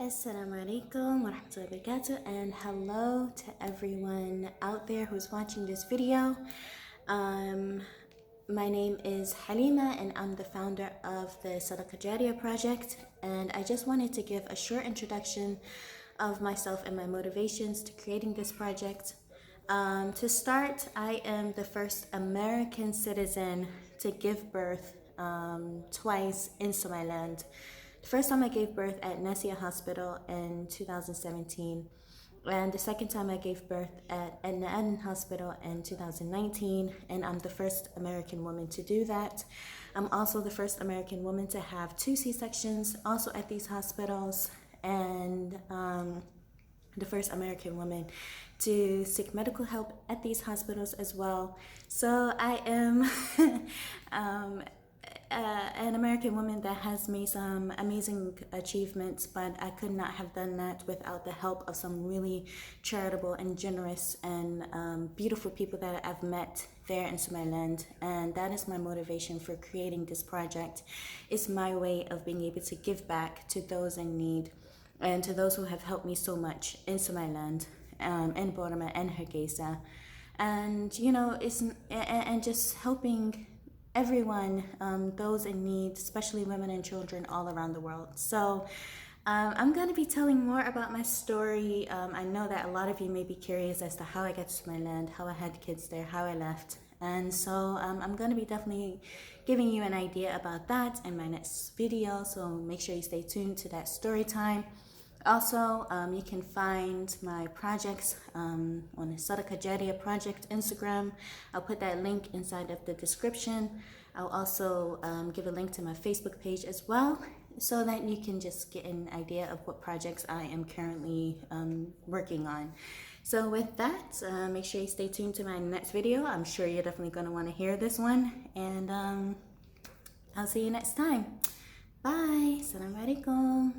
Assalamu alaikum wa rahmatullahi wa barakatuh, and hello to everyone out there who's watching this video. Um, my name is Halima and I'm the founder of the Sadaqah Jariyah project, and I just wanted to give a short introduction of myself and my motivations to creating this project. To start, I am the first American citizen to give birth twice in Somaliland. The first time I gave birth at Nasia Hospital in 2017, and the second time I gave birth at Edna Eden Hospital in 2019, and I'm the first American woman to do that. I'm also the first American woman to have 2 C-sections also at these hospitals, and the first American woman to seek medical help at these hospitals as well. So I am an American woman that has made some amazing achievements, but I could not have done that without the help of some really charitable and generous and beautiful people that I've met there in Somaliland. And that is my motivation for creating this project. It's my way of being able to give back to those in need and to those who have helped me so much in Somaliland, in Boroma and Hargeisa. And and just helping everyone, those in need, especially women and children all around the world. So I'm going to be telling more about my story. I know that a lot of you may be curious as to how I got to Somaliland, how I had kids there, how I left. And so I'm going to be definitely giving you an idea about that in my next video. So make sure you stay tuned to that story time. Also, you can find my projects on the Sadaqah Jariyah project Instagram. I'll put that link inside of the description. I'll also give a link to my Facebook page as well, so that you can just get an idea of what projects I am currently working on. So with that, make sure you stay tuned to my next video. I'm sure you're definitely going to want to hear this one. And I'll see you next time. Bye. Assalamu alaikum.